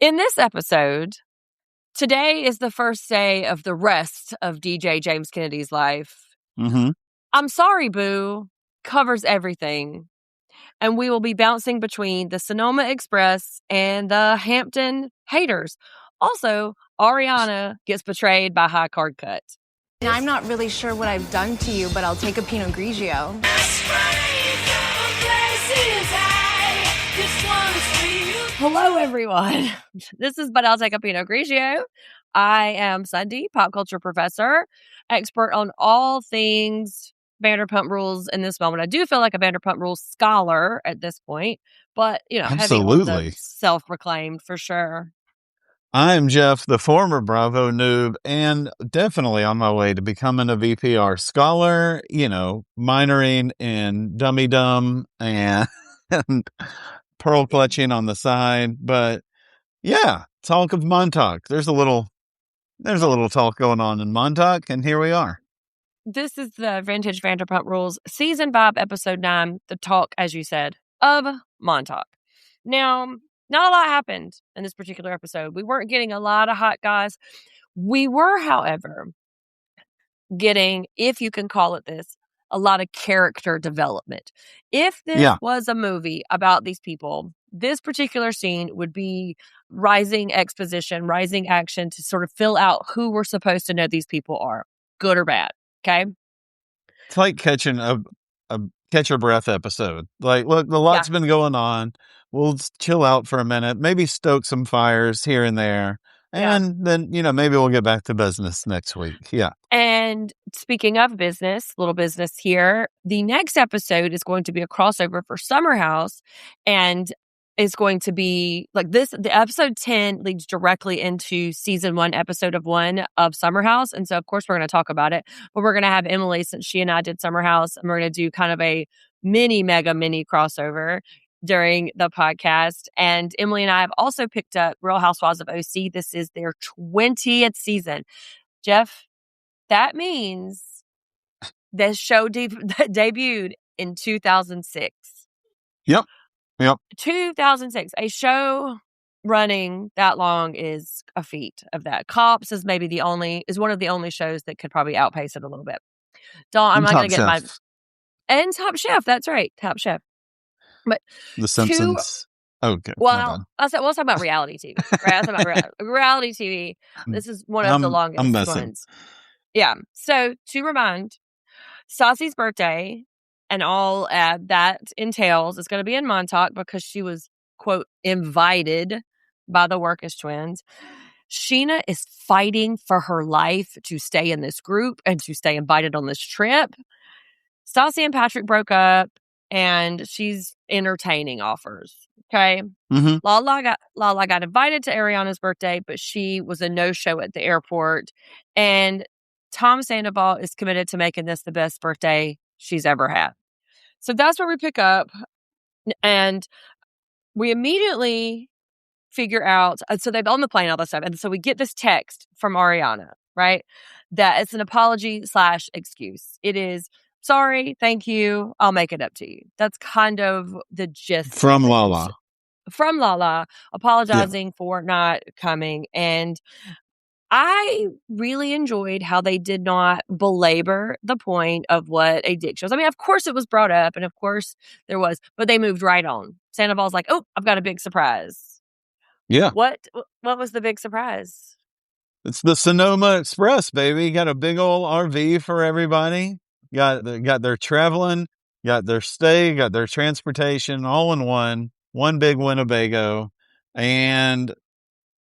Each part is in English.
In this episode, today is the first day of the rest of DJ James Kennedy's life. Mm-hmm. I'm Sorry, Boo covers everything. And we will be bouncing between the Sonoma Express and the Hampton haters. Also, Ariana gets betrayed by High Card Cut. I'm not really sure what I've done to you, but I'll take a Pinot Grigio. Hello, everyone. This is But I'll Take a Pinot Grigio. I am Sunday, pop culture professor, expert on all things Vanderpump Rules in this moment. I do feel like a Vanderpump Rules scholar at this point, but, Absolutely. heavy on the self-proclaimed for sure. I'm Jeff, the former Bravo noob, and definitely on my way to becoming a VPR scholar, minoring in dummy dumb and pearl clutching on the side. But yeah, Talk of Montauk. There's a little talk going on in Montauk, and here we are. This is the Vintage Vanderpump Rules Season 5, Episode 9, the talk, as you said, of Montauk. Now, not a lot happened in this particular episode. We weren't getting a lot of hot guys. We were, however, getting, if you can call it this, a lot of character development. If this was a movie about these people, this particular scene would be rising exposition, rising action to sort of fill out who we're supposed to know these people are, good or bad. Okay. It's like catching a catch your breath episode. Like, look, the lot's been going on. We'll chill out for a minute, maybe stoke some fires here and there. And then, maybe we'll get back to business next week. Yeah. And speaking of business, little business here, the next episode is going to be a crossover for Summer House, and is going to be like this. The episode 10 leads directly into season 1, episode 1 of Summer House. And so, of course, we're going to talk about it, but we're going to have Emilie, since she and I did Summer House, and we're going to do kind of a mini crossover during the podcast. And Emilie and I have also picked up Real Housewives of OC. This is their 20th season. Jeff, that means this show debuted in 2006. Yep. 2006. A show running that long is a feat of that. Cops is one of the only shows that could probably outpace it a little bit. I'm not going to get and Top Chef. That's right. Top Chef. But The Simpsons. Okay. Well, let's talk about reality TV. Right? Let's talk about reality TV. This is one of the longest ones. Yeah. So to remind, Stassi's birthday and all that entails is going to be in Montauk because she was, quote, invited by the Workish twins. Scheana is fighting for her life to stay in this group and to stay invited on this trip. Stassi and Patrick broke up, and she's entertaining offers. Okay. Mm-hmm. Lala got invited to Ariana's birthday, but she was a no-show at the airport. And Tom Sandoval is committed to making this the best birthday she's ever had. So that's where we pick up. And we immediately figure out, so they're on the plane, all this stuff. And so we get this text from Ariana, right? That it's an apology / excuse. It is, sorry, thank you, I'll make it up to you. That's kind of the gist. From Lala. From Lala, apologizing for not coming. And I really enjoyed how they did not belabor the point of what a dick shows. I mean, of course it was brought up, and of course there was, but they moved right on. Sandoval's like, oh, I've got a big surprise. Yeah. What was the big surprise? It's the Sonoma Express, baby. Got a big old RV for everybody. Got their traveling, got their stay, got their transportation, all in one big Winnebago, and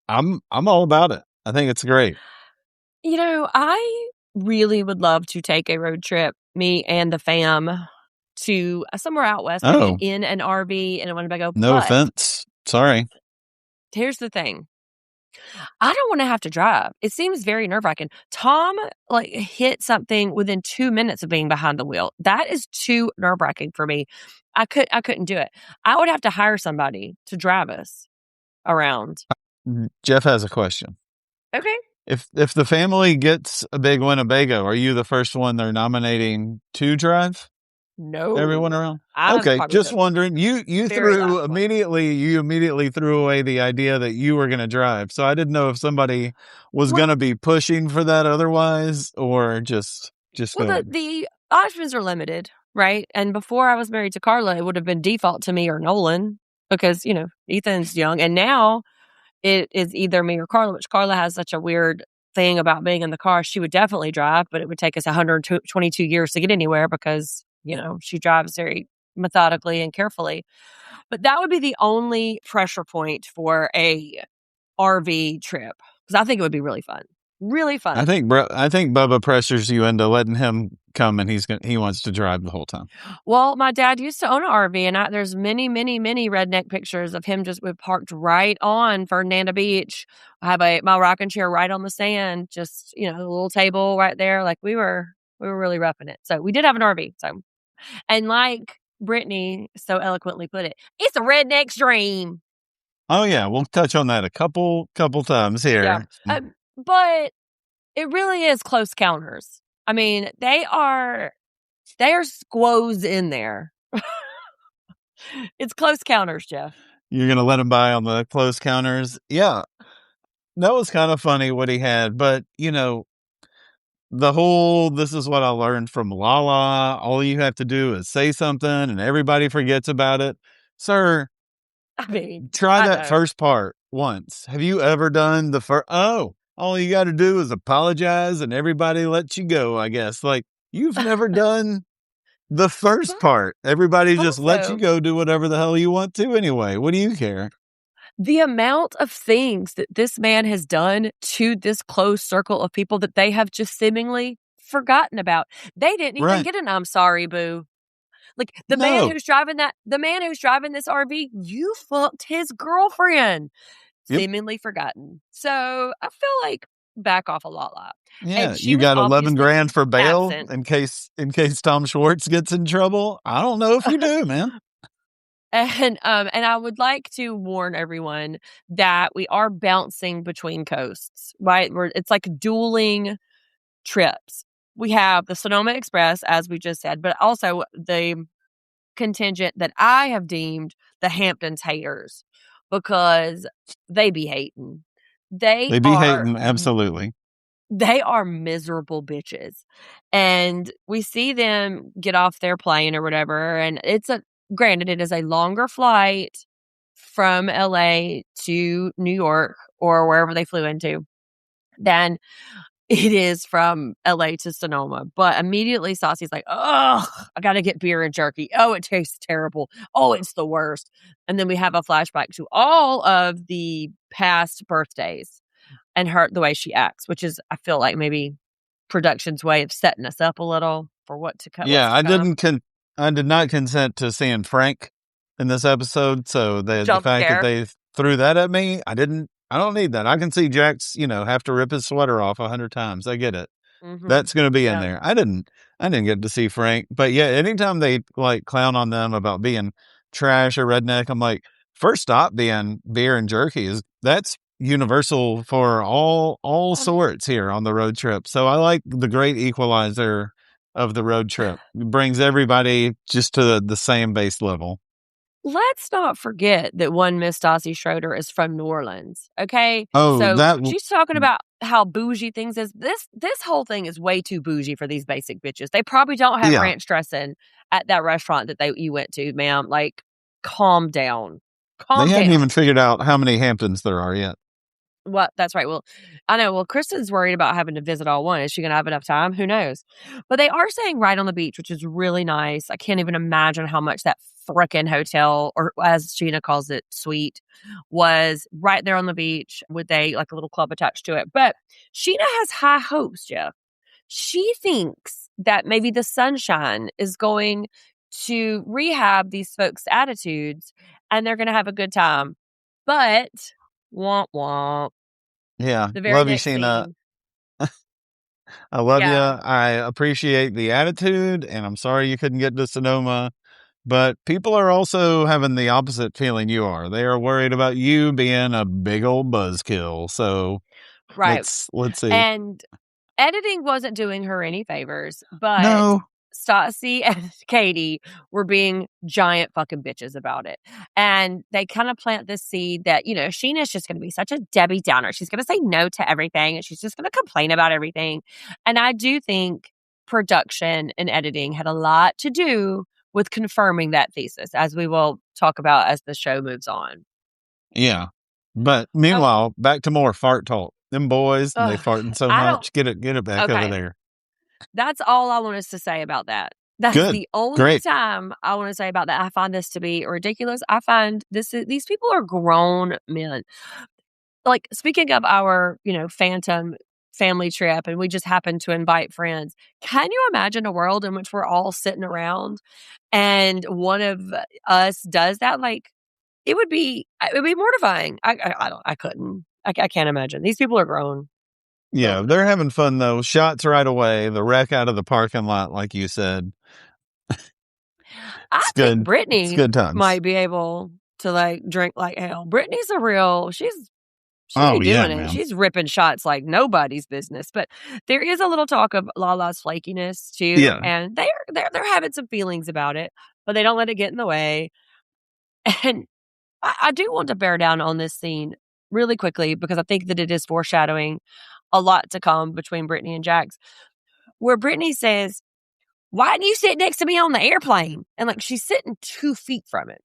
I'm all about it. I think it's great. I really would love to take a road trip, me and the fam, to somewhere out west, in an RV and a Winnebago. No offense. Sorry. Here's the thing. I don't want to have to drive. It seems very nerve-wracking. Tom hit something within 2 minutes of being behind the wheel. That is too nerve-wracking for me. I couldn't do it. I would have to hire somebody to drive us around. Jeff has a question. Okay. If the family gets a big Winnebago, are you the first one they're nominating to drive? No. Everyone around? I'm Okay, probably just the wondering. You very threw last one. immediately threw away the idea that you were going to drive. So I didn't know if somebody was going to be pushing for that otherwise, or just Well, go. the options are limited, right? And before I was married to Carla, it would have been default to me or Nolan because, Ethan's young. And now it is either me or Carla, which Carla has such a weird thing about being in the car. She would definitely drive, but it would take us 122 years to get anywhere because, she drives very methodically and carefully. But that would be the only pressure point for a RV trip because I think it would be really fun. Really fun. I think Bubba pressures you into letting him come, and he wants to drive the whole time. Well, my dad used to own an RV, and there's many, many, many redneck pictures of him we parked right on Ferdinand Beach. I have my rocking chair right on the sand, just a little table right there. Like we were really roughing it. So we did have an RV. So, and like Brittany so eloquently put it, it's a redneck's dream. Oh yeah, we'll touch on that a couple times here. Yeah, but it really is close counters. I mean, they are squoze in there. It's close counters, Jeff. You're going to let him by on the close counters? Yeah. That was kind of funny what he had, but the whole, this is what I learned from Lala. All you have to do is say something and everybody forgets about it. Sir, I mean, try that first part once. Have you ever done the first? Oh, all you got to do is apologize and everybody lets you go, I guess. Like, you've never done the first part. Everybody just lets you go do whatever the hell you want to anyway. What do you care? The amount of things that this man has done to this close circle of people that they have just seemingly forgotten about. They didn't even get an I'm sorry, boo. Like the man who's driving this RV, you fucked his girlfriend. Yep. Seemingly forgotten. So I feel like back off a lot. Yeah, you got 11 grand for bail in case Tom Schwartz gets in trouble. I don't know if you do, man. And I would like to warn everyone that we are bouncing between coasts, right? It's like dueling trips. We have the Sonoma Express, as we just said, but also the contingent that I have deemed the Hamptons haters because they be hating. They be hating, absolutely. They are miserable bitches. And we see them get off their plane or whatever, and granted, it is a longer flight from LA to New York or wherever they flew into than it is from LA to Sonoma. But immediately Stassi's like, oh, I got to get beer and jerky. Oh, it tastes terrible. Oh, it's the worst. And then we have a flashback to all of the past birthdays and the way she acts, which is, I feel like maybe production's way of setting us up a little for what to come. Yeah, I did not consent to seeing Frank in this episode. So the fact that they threw that at me, I don't need that. I can see Jax, have to rip his sweater off 100 times. I get it. Mm-hmm. That's going to be in there. I didn't get to see Frank, but yeah, anytime they like clown on them about being trash or redneck, I'm like, first stop being beer and jerky that's universal for all sorts here on the road trip. So I like the great equalizer of the road trip. It brings everybody just to the same base level. Let's not forget that one Miss Stassi Schroeder is from New Orleans. Okay. Oh, so she's talking about how bougie things is. This whole thing is way too bougie for these basic bitches. They probably don't have ranch dressing at that restaurant that you went to, ma'am. Like, calm down. They haven't even figured out how many Hamptons there are yet. What? That's right. Well, I know. Well, Kristen's worried about having to visit all one. Is she going to have enough time? Who knows? But they are staying right on the beach, which is really nice. I can't even imagine how much that frickin' hotel, or as Scheana calls it, suite, was right there on the beach with a little club attached to it. But Scheana has high hopes, Jeff. She thinks that maybe the sunshine is going to rehab these folks' attitudes and they're going to have a good time. But womp womp. Yeah. Love you, Scheana. I love you. I appreciate the attitude, and I'm sorry you couldn't get to Sonoma. But people are also having the opposite feeling you are. They are worried about you being a big old buzzkill. So let's see. And editing wasn't doing her any favors, but no. Stassi and Katie were being giant fucking bitches about it. And they kind of plant this seed that, Scheana's just going to be such a Debbie Downer. She's going to say no to everything and she's just going to complain about everything. And I do think production and editing had a lot to do with confirming that thesis, as we will talk about as the show moves on. Yeah. But meanwhile, back to more fart talk. Them boys, they farting so much. Get it back over there. That's all I want us to say about that. That's the only time I want to say about that. I find this to be ridiculous. I find these people are grown men. Like, speaking of our, phantom family trip, and we just happened to invite friends. Can you imagine a world in which we're all sitting around and one of us does that? Like, it would be mortifying. I couldn't. I can't imagine. These people are grown. Yeah, they're having fun though. Shots right away. The wreck out of the parking lot, like you said. I think Brittany might be able to drink like hell. Brittany's she's doing it. Man. She's ripping shots like nobody's business. But there is a little talk of Lala's flakiness too. Yeah. And they're having some feelings about it, but they don't let it get in the way. And I do want to bear down on this scene really quickly because I think that it is foreshadowing a lot to come between Brittany and Jax, where Brittany says, "Why didn't you sit next to me on the airplane?" And she's sitting 2 feet from him,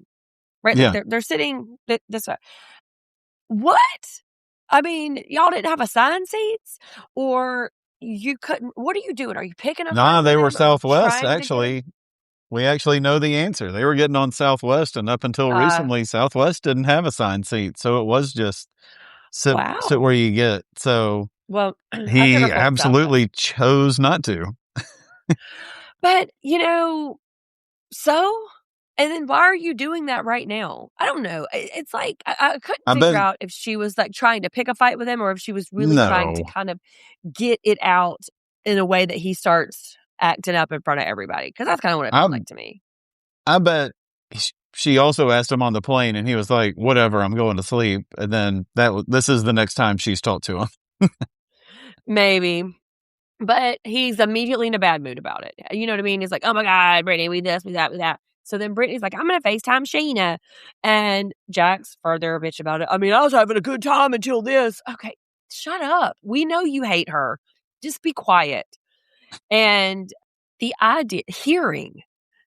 right? Yeah. They're sitting this way. What? I mean, y'all didn't have assigned seats, or you couldn't? What are you doing? Are you picking up? Nah, they were Southwest. Actually, we actually know the answer. They were getting on Southwest, and up until recently, Southwest didn't have assigned seats, so it was just sit where you get. So. Well, he absolutely chose not to. But, and then why are you doing that right now? I don't know. It's like, I couldn't figure out if she was trying to pick a fight with him or if she was really trying to kind of get it out in a way that he starts acting up in front of everybody. Because that's kind of what it felt like to me. I bet she also asked him on the plane and he was like, whatever, I'm going to sleep. And then this is the next time she's talked to him. Maybe. But he's immediately in a bad mood about it. You know what I mean? He's like, oh my God, Brittany, we this, we that, we that. So then Brittany's like, I'm going to FaceTime Scheana. And Jax further bitch about it. I mean, I was having a good time until this. Okay, shut up. We know you hate her. Just be quiet. And the idea, hearing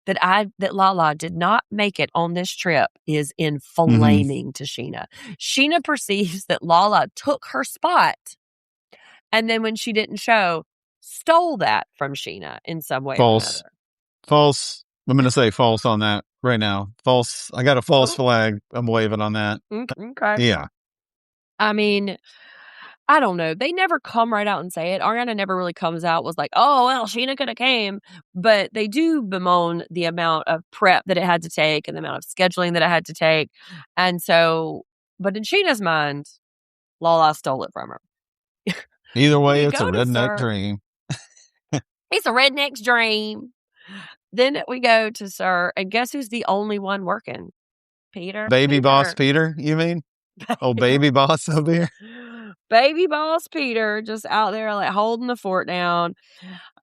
that Lala did not make it on this trip is inflaming to Scheana. Scheana perceives that Lala took her spot. And then when she didn't show, stole that from Scheana in some way or another. False. I'm going to say false on that right now. False. I got a false flag. I'm waving on that. Okay. Yeah. I mean, I don't know. They never come right out and say it. Ariana never really comes out, was like, oh, well, Scheana could have came. But they do bemoan the amount of prep that it had to take and the amount of scheduling that it had to take. And so, but in Scheana's mind, Lala stole it from her. Either way, it's a redneck dream. It's a redneck's dream. Then we go to Sir, and guess who's the only one working? Peter. Baby boss Peter, you mean? Oh, baby boss over here? Baby boss Peter, just out there holding the fort down.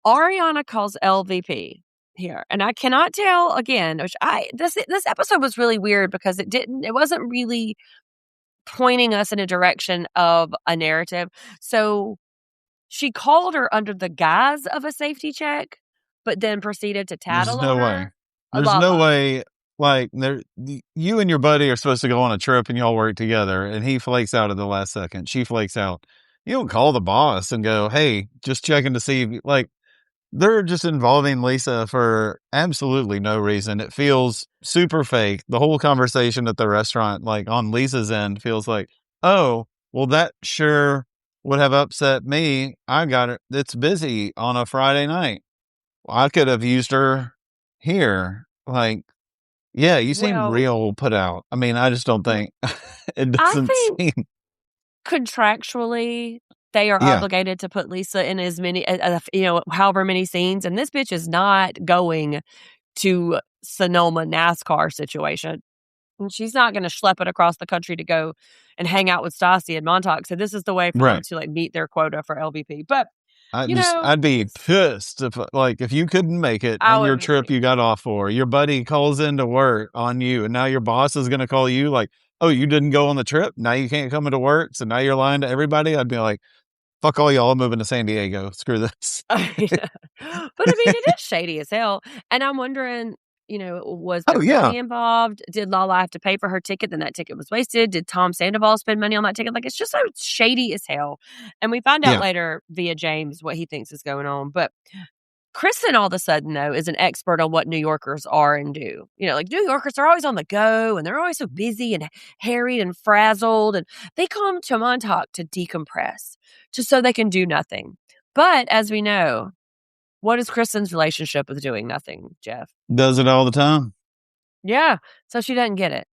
Ariana calls LVP here, and I cannot tell again, which this episode was really weird because it wasn't really pointing us in a direction of a narrative. So she called her under the guise of a safety check, but then proceeded to tattle on her. There's no way. Like, you and your buddy are supposed to go on a trip and y'all work together, and he flakes out at the last second. She flakes out. You don't call the boss and go, hey, just checking to see if they're just involving Lisa for absolutely no reason. It feels super fake. The whole conversation at the restaurant, on Lisa's end, feels like, oh, well, that sure would have upset me. I got it. It's busy on a Friday night. Well, I could have used her here. Yeah, you seem real put out. I mean, I just don't think it doesn't seem. Contractually, they are obligated to put Lisa in as many, however many scenes. And this bitch is not going to Sonoma NASCAR situation. And she's not going to schlep it across the country to go and hang out with Stassi and Montauk. So this is the way for them to meet their quota for LVP. But I'd be pissed if you couldn't make it I on your would trip be. you got off for. Your buddy calls into work on you, and now your boss is going to call you like, "Oh, you didn't go on the trip. Now you can't come into work. So now you're lying to everybody." I'd be like, "Fuck all y'all, I'm moving to San Diego. Screw this." But I mean, it is shady as hell. And I'm wondering, was Oh there yeah, money involved? Did Lala have to pay for her ticket? Then that ticket was wasted. Did Tom Sandoval spend money on that ticket? Like, it's just so shady as hell. And we find out yeah. later via James what he thinks is going on. But Kristen, all of a sudden, though, is an expert on what New Yorkers are and do. Like New Yorkers are always on the go and they're always so busy and harried and frazzled. And they come to Montauk to decompress, just so they can do nothing. But as we know, what is Kristen's relationship with doing nothing, Jeff? Does it all the time. Yeah. So she doesn't get it.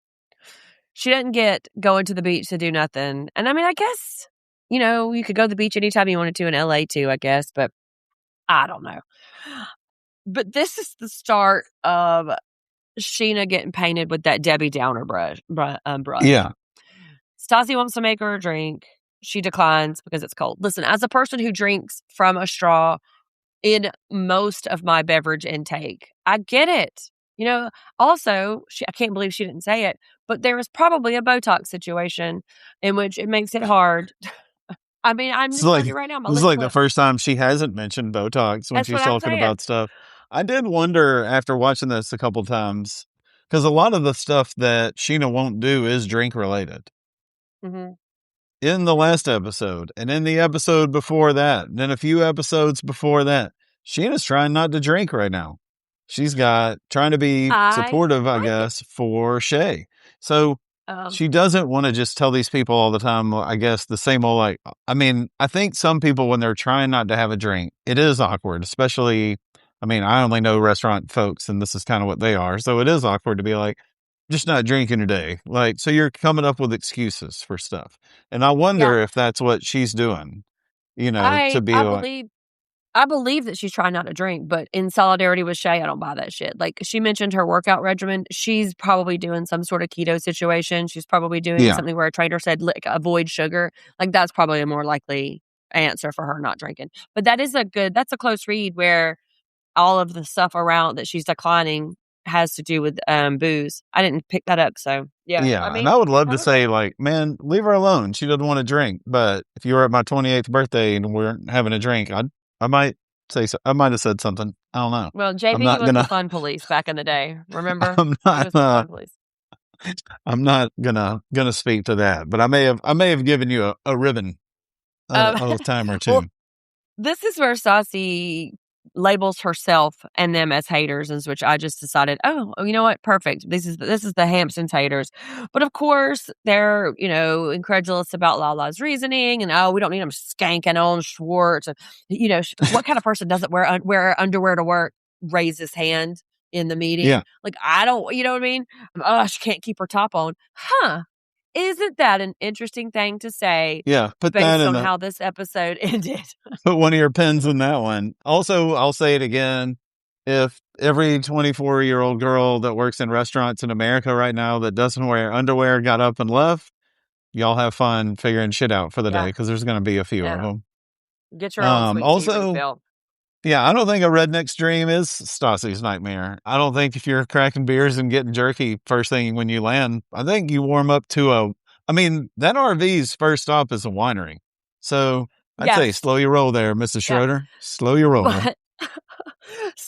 She doesn't get going to the beach to do nothing. And I mean, I guess, you could go to the beach anytime you wanted to in LA too, I guess. But I don't know. But this is the start of Scheana getting painted with that Debbie Downer brush. Yeah. Stassi wants to make her a drink. She declines because it's cold. Listen, as a person who drinks from a straw in most of my beverage intake, I get it. Also, I can't believe she didn't say it, but there was probably a Botox situation in which it makes it hard. I mean, I'm just telling you right now. This is like the first time she hasn't mentioned Botox when That's she's what I'm talking saying. about stuff. I did wonder after watching this a couple times, because a lot of the stuff that Scheana won't do is drink related. Mm-hmm. In the last episode, and in the episode before that, and then a few episodes before that, Scheana's trying not to drink right now. She's trying to be supportive, I guess, for Shay. So she doesn't want to just tell these people all the time, I guess, the same old, I think some people, when they're trying not to have a drink, it is awkward, especially, I only know restaurant folks, and this is kind of what they are. So it is awkward to be like, just not drinking today. So you're coming up with excuses for stuff. And I wonder if that's what she's doing, to be I believe that she's trying not to drink, but in solidarity with Shay, I don't buy that shit. Like, she mentioned her workout regimen. She's probably doing some sort of keto situation. She's probably doing something where a trainer said, avoid sugar. Like, that's probably a more likely answer for her not drinking. But that's a close read where all of the stuff around that she's declining has to do with booze. I didn't pick that up, so yeah. Yeah, and I would love to say, man, leave her alone. She doesn't want to drink. But if you were at my 28th birthday and we're having a drink, I might say so. I might have said something. I don't know. Well, JP was the fun police back in the day. Remember? I'm not. He was the fun police. I'm not gonna speak to that, but I may have given you a ribbon a time or two. Well, this is where Stassi labels herself and them as haters, in which I just decided, oh, you know what? Perfect. This is the Hamptons haters. But of course, they're, incredulous about Lala's reasoning, and we don't need them skanking on Schwartz. And, what kind of person doesn't wear underwear to work? Raise his hand in the meeting. Yeah. Like, I don't, you know what I mean? She can't keep her top on. Huh. Isn't that an interesting thing to say? Yeah, put based that in on how this episode ended. Put one of your pins in that one. Also, I'll say it again. If every 24-year-old girl that works in restaurants in America right now that doesn't wear underwear got up and left, y'all have fun figuring shit out for the day, because there's going to be a few of them. Get your own sweet tea refill. Yeah, I don't think a redneck's dream is Stassi's nightmare. I don't think if you're cracking beers and getting jerky first thing when you land, I think you warm up to that RV's first stop is a winery. So I'd say slow your roll there, Mrs. Schroeder. Slow your roll. But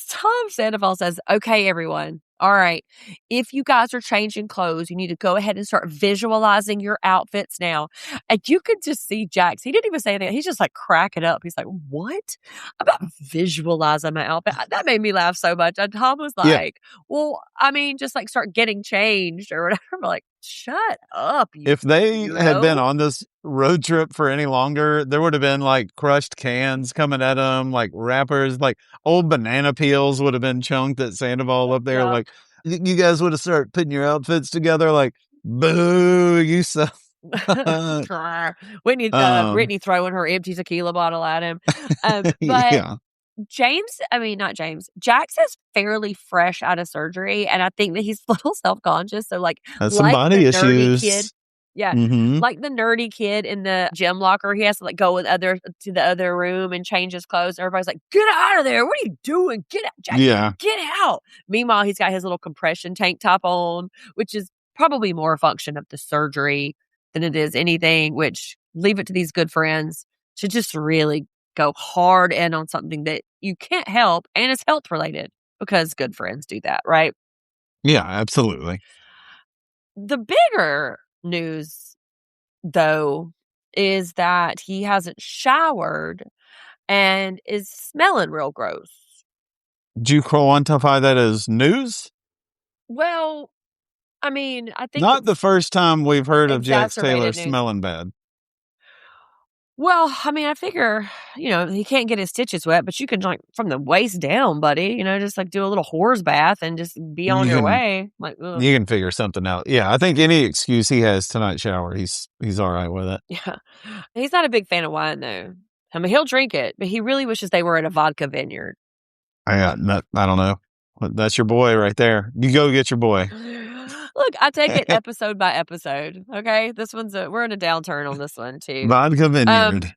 Tom Sandoval says, okay, everyone. All right. If you guys are changing clothes, you need to go ahead and start visualizing your outfits now. And you could just see Jax. He didn't even say anything. He's just like cracking up. He's like, what? About visualizing my outfit? That made me laugh so much. And Tom was like, well, just like start getting changed or whatever. I'm like, shut up. If they had been on this road trip for any longer, there would have been like crushed cans coming at them, like wrappers, like old banana peels would have been chunked at Sandoval up there. Yeah. Like, you guys would have started putting your outfits together, like, boo, you suck. Brittany throwing her empty tequila bottle at him. But yeah. Jax is fairly fresh out of surgery, and I think that he's a little self-conscious. So, like some body issues. Kid, Yeah. Mm-hmm. Like the nerdy kid in the gym locker, he has to like go to the other room and change his clothes. Everybody's like, get out of there. What are you doing? Get out, Jack. Yeah. Get out. Meanwhile, he's got his little compression tank top on, which is probably more a function of the surgery than it is anything, which leave it to these good friends to just really go hard in on something that you can't help and it's health related because good friends do that, right? Yeah, absolutely. The bigger news, though, is that he hasn't showered and is smelling real gross. Do you quantify that as news? Well, I mean, I think Not the first time we've heard of Jax Taylor exacerbated news. smelling bad. Well, I mean, I figure, he can't get his stitches wet, but you can, like, from the waist down, buddy, just, like, do a little whose bath and just be on your way. Like, ugh. You can figure something out. Yeah, I think any excuse he has to not shower, he's all right with it. Yeah. He's not a big fan of wine, though. I mean, he'll drink it, but he really wishes they were at a vodka vineyard. I don't know. That's your boy right there. You go get your boy. Look, I take it episode by episode. Okay, we're in a downturn on this one too. Vodka vineyard.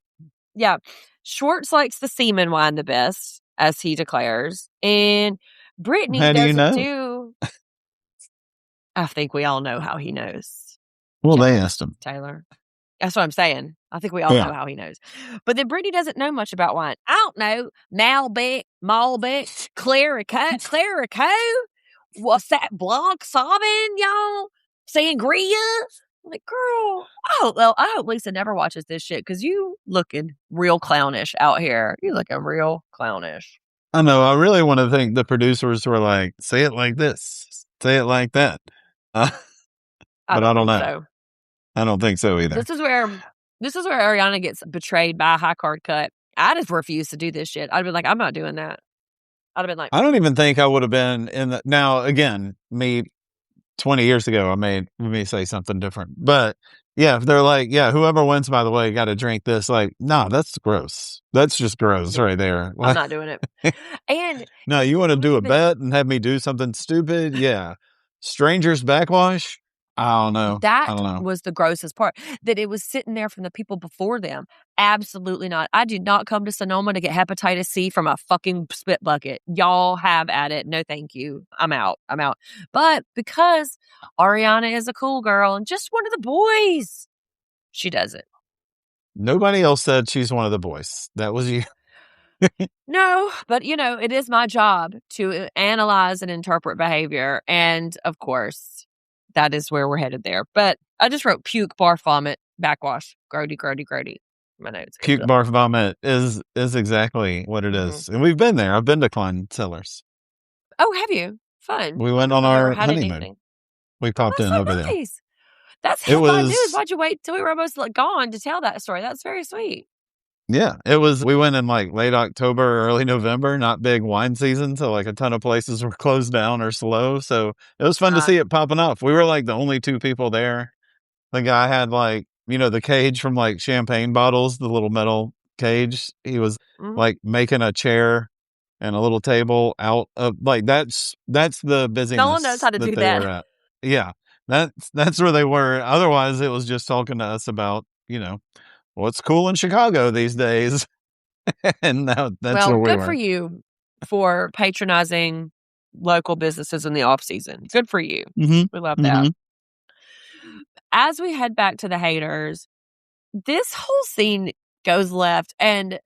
Yeah, Schwartz likes the semen wine the best, as he declares, and Brittany How do you doesn't know? do. I think we all know how he knows. Well, they asked him. Taylor. That's what I'm saying. I think we all know how he knows. But then Brittany doesn't know much about wine. I don't know. Malbec, Clarico. What's that? Blanc, Sauvin, y'all? Sangria? I'm like, girl. Oh, well, I hope Lisa never watches this shit because you looking real clownish out here. You looking real clownish. I know. I really want to think the producers were like, say it like this, say it like that. But I don't know. So. I don't think so either. This is where Ariana gets betrayed by a high card cut. I just refuse to do this shit. I'd be like, I'm not doing that. I'd have been like, I don't even think I would have been in the. Now, again, me 20 years ago, I may say something different. But yeah, if they're like, yeah, whoever wins, by the way, got to drink this. Like, nah, that's gross. That's just gross right there. I'm not doing it. And no, you want to do a bet and have me do something stupid? Yeah. Strangers backwash? I don't know. That was the grossest part. That it was sitting there from the people before them. Absolutely not. I did not come to Sonoma to get hepatitis C from a fucking spit bucket. Y'all have at it. No, thank you. I'm out. But because Ariana is a cool girl and just one of the boys, she does it. Nobody else said she's one of the boys. That was you. No, but it is my job to analyze and interpret behavior. And of course, that is where we're headed there. But I just wrote puke, barf, vomit, backwash, grody. My notes. Puke, barf, vomit is exactly what it is. And we've been there. I've been to Klein Cellars. Oh, have you? Fun. We went on our honeymoon. We popped in over there. That's headline news. Why'd you wait till we were almost gone to tell that story? That's very sweet. Yeah, it was. We went in like late October, early November, not big wine season. So like a ton of places were closed down or slow. So it was fun to see it popping off. We were like the only two people there. The guy had like, the cage from like champagne bottles, the little metal cage. He was like making a chair and a little table out of like, that's the busyness. No one knows how to do that. Yeah, that's where they were. Otherwise it was just talking to us about, what's cool in Chicago these days. And that's where we were. Good for you for patronizing local businesses in the off season. Good for you. We love that. As we head back to the haters, this whole scene goes left, and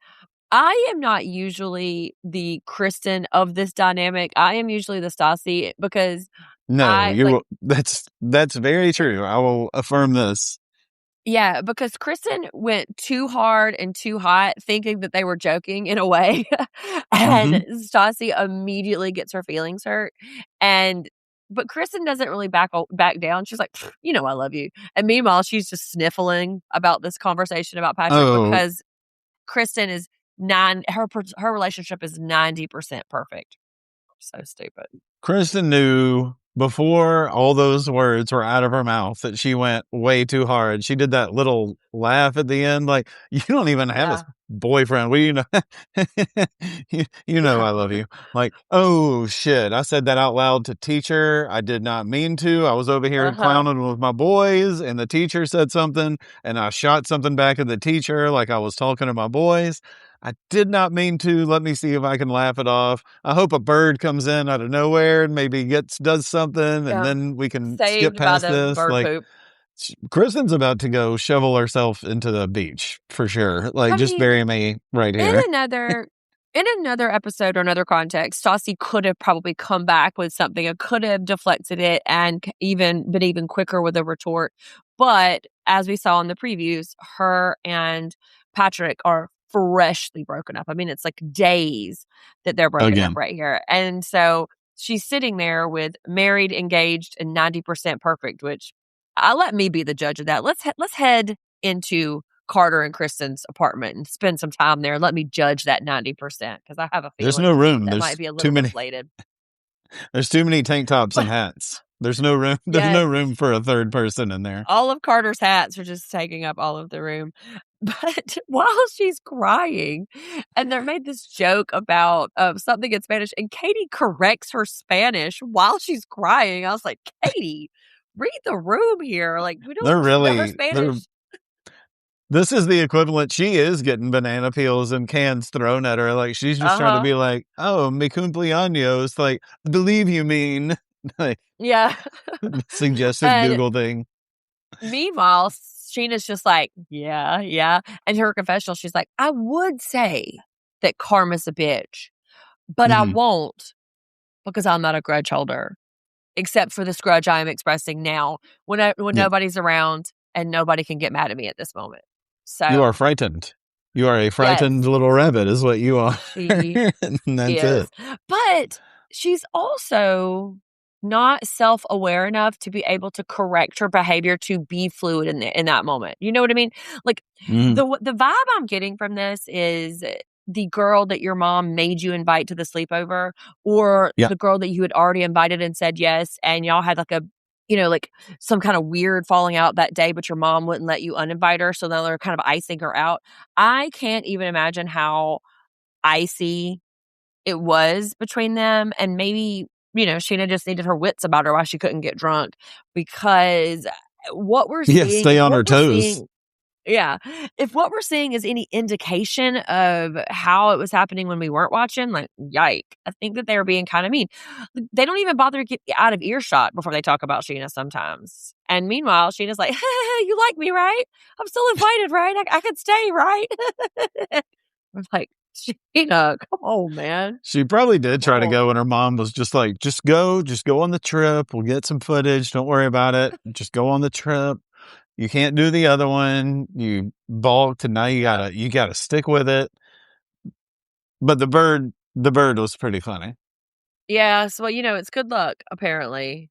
I am not usually the Kristen of this dynamic. I am usually the Stassi because that's very true. I will affirm this. Yeah, because Kristen went too hard and too hot, thinking that they were joking in a way, and Stassi immediately gets her feelings hurt. But Kristen doesn't really back down. She's like, I love you. And meanwhile, she's just sniffling about this conversation about Patrick because Kristen is her relationship is 90% perfect. So stupid. Kristen knew before all those words were out of her mouth that she went way too hard. She did that little laugh at the end. Like, you don't even have a boyfriend. Well, you know, Yeah. I love you. Like, oh shit. I said that out loud to teacher. I did not mean to. I was over here clowning with my boys and the teacher said something and I shot something back at the teacher. Like I was talking to my boys. I did not mean to. Let me see if I can laugh it off. I hope a bird comes in out of nowhere and maybe does something, and then we can skip Saved by past the this. bird Like, poop. Kristen's about to go shovel herself into the beach for sure. Like, just bury me right here. In another episode or another context, Stassi could have probably come back with something and could have deflected it and even been even quicker with a retort. But as we saw in the previews, her and Patrick are freshly broken up. I mean, it's like days that they're broken up right here. And so she's sitting there with married, engaged, and 90% perfect, which I'll let me be the judge of that. Let's head into Carter and Kristen's apartment and spend some time there. Let me judge that 90% because I have a feeling there's no room. that There's might be a little inflated. There's too many tank tops and hats. There's no room. There's no room for a third person in there. All of Carter's hats are just taking up all of the room. But while she's crying, and they made this joke about something in Spanish, and Katie corrects her Spanish while she's crying. I was like, Katie, read the room here. Like, we don't know her Spanish. This is the equivalent. She is getting banana peels and cans thrown at her. Like, she's just trying to be like, oh, mi cumpleaños. Like, believe you mean. Like, yeah. Suggested Google thing. Meanwhile, Scheana's just like, yeah. And her confessional, she's like, I would say that karma's a bitch, but I won't because I'm not a grudge holder, except for this grudge I am expressing now when nobody's around and nobody can get mad at me at this moment. So you are frightened. You are a frightened little rabbit is what you are. And that's it. But she's also not self-aware enough to be able to correct her behavior to be fluid in that moment. You know what I mean? Like the vibe I'm getting from this is the girl that your mom made you invite to the sleepover, or the girl that you had already invited and said yes, and y'all had like a, like some kind of weird falling out that day, but your mom wouldn't let you uninvite her. So now they're kind of icing her out. I can't even imagine how icy it was between them. And maybe, Scheana just needed her wits about her while she couldn't get drunk, because what we're seeing. Stay on her toes. If what we're seeing is any indication of how it was happening when we weren't watching, like, yike. I think that they're being kind of mean. They don't even bother to get out of earshot before they talk about Scheana sometimes. And meanwhile, Sheena's like, you like me, right? I'm still invited, right? I could stay, right? I'm like, Scheana, come on, man. She probably did try to go, and her mom was just like, just go on the trip. We'll get some footage. Don't worry about it. Just go on the trip. You can't do the other one. You balked, and now you gotta stick with it. But the bird was pretty funny. Yeah, so it's good luck apparently.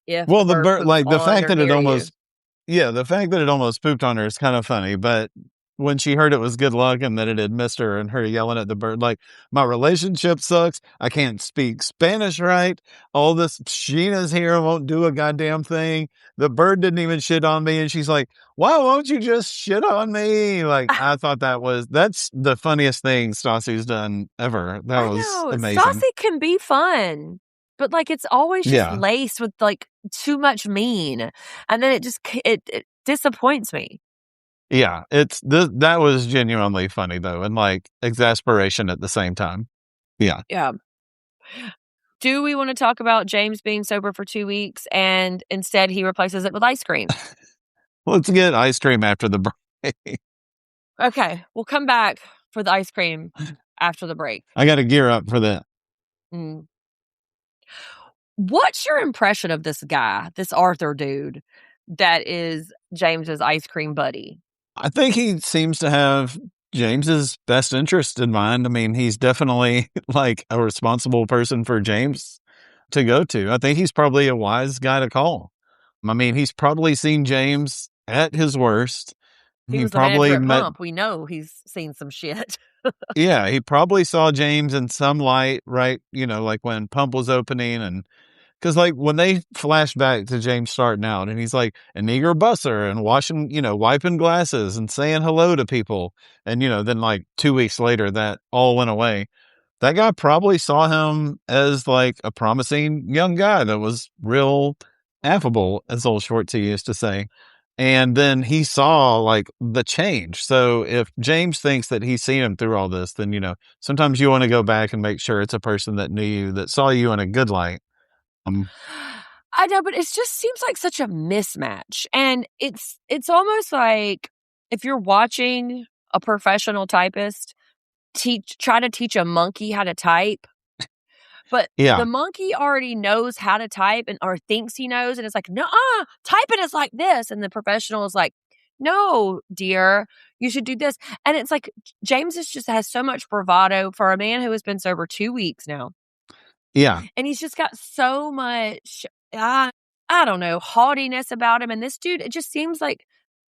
The bird, like the fact that the fact that it almost pooped on her is kind of funny. But when she heard it was good luck and that it had missed her, and her yelling at the bird, like, my relationship sucks. I can't speak Spanish right. All this, Scheana's here, won't do a goddamn thing. The bird didn't even shit on me. And she's like, why won't you just shit on me? Like, I thought that's the funniest thing Stassi's done ever. That was amazing. Stassi can be fun, but like, it's always just laced with like too much mean. And then it disappoints me. Yeah, that was genuinely funny though, and like exasperation at the same time. Yeah. Do we want to talk about James being sober for 2 weeks and instead he replaces it with ice cream? Let's get ice cream after the break. Okay, we'll come back for the ice cream after the break. I got to gear up for that. What's your impression of this guy, this Arthur dude, that is James's ice cream buddy? I think he seems to have James's best interest in mind. I mean, he's definitely like a responsible person for James to go to. I think he's probably a wise guy to call. I mean, he's probably seen James at his worst. He was probably Pump. We know he's seen some shit. Yeah, he probably saw James in some light, right? Like when Pump was opening and Because, like, when they flash back to James starting out and he's like an eager busser and washing, wiping glasses and saying hello to people. And, then like 2 weeks later, that all went away. That guy probably saw him as like a promising young guy that was real affable, as old Short T used to say. And then he saw like the change. So if James thinks that he's seen him through all this, then, sometimes you want to go back and make sure it's a person that knew you, that saw you in a good light. I know, but it just seems like such a mismatch. And it's almost like if you're watching a professional typist try to teach a monkey how to type, but Yeah. the monkey already knows how to type or thinks he knows, and it's like, no, typing is like this. And the professional is like, no, dear, you should do this. And it's like James just has so much bravado for a man who has been sober 2 weeks now. Yeah. And he's just got so much, I don't know, haughtiness about him. And this dude, it just seems like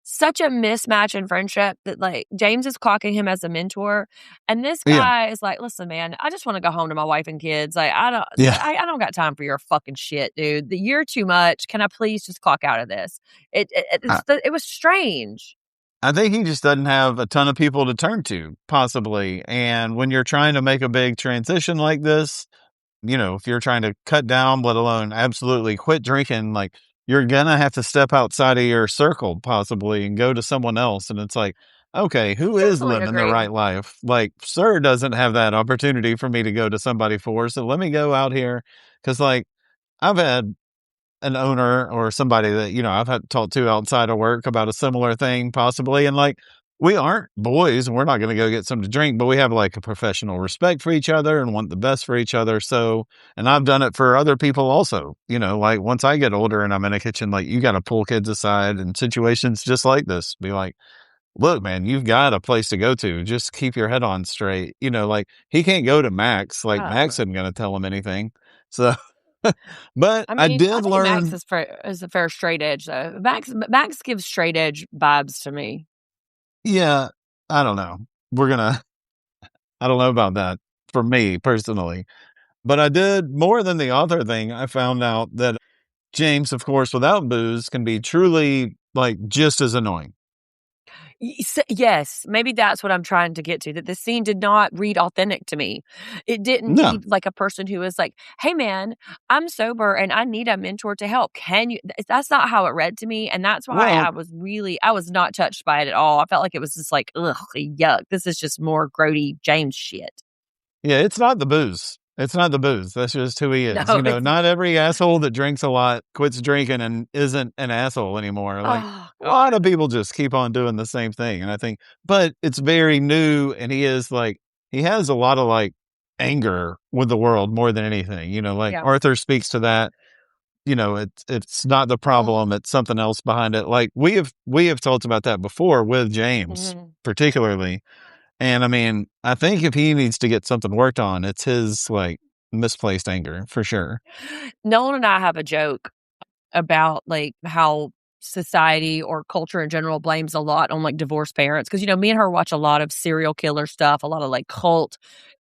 such a mismatch in friendship that like James is clocking him as a mentor. And this guy is like, listen, man, I just want to go home to my wife and kids. Like, I don't got time for your fucking shit, dude. You're too much. Can I please just clock out of this? It was strange. I think he just doesn't have a ton of people to turn to, possibly. And when you're trying to make a big transition like this, if you're trying to cut down, let alone absolutely quit drinking, like you're going to have to step outside of your circle possibly and go to someone else. And it's like, okay, who is living the right life? Like, Sir doesn't have that opportunity for me to go to somebody for. So let me go out here. Cause like I've had an owner or somebody that, I've had to talk to outside of work about a similar thing possibly. And like, we aren't boys and we're not going to go get something to drink, but we have like a professional respect for each other and want the best for each other. So, and I've done it for other people also, like once I get older and I'm in a kitchen, like you got to pull kids aside in situations just like this. Be like, look, man, you've got a place to go to. Just keep your head on straight. Like he can't go to Max. Like Max isn't going to tell him anything. So, but I think learn. Max is a fair straight edge though. Max gives straight edge vibes to me. Yeah, I don't know. I don't know about that for me personally. But I did more than the other thing. I found out that James, of course, without booze can be truly like just as annoying. Yes, maybe that's what I'm trying to get to, that the scene did not read authentic to me. It didn't read like a person who was like, hey man, I'm sober and I need a mentor to help. Can you? That's not how it read to me. And that's why I was not touched by it at all. I felt like it was just like, ugh, yuck. This is just more grody James shit. Yeah, it's not the booze. It's not the booze. That's just who he is. No, not every asshole that drinks a lot quits drinking and isn't an asshole anymore. Like a lot of people just keep on doing the same thing. And I think, but it's very new. And he has a lot of like anger with the world more than anything, Arthur speaks to that. It's not the problem. It's something else behind it. Like we have talked about that before with James, particularly. And I mean, I think if he needs to get something worked on, it's his like misplaced anger for sure. Nolan and I have a joke about like how society or culture in general blames a lot on like divorced parents. Cause me and her watch a lot of serial killer stuff, a lot of like cult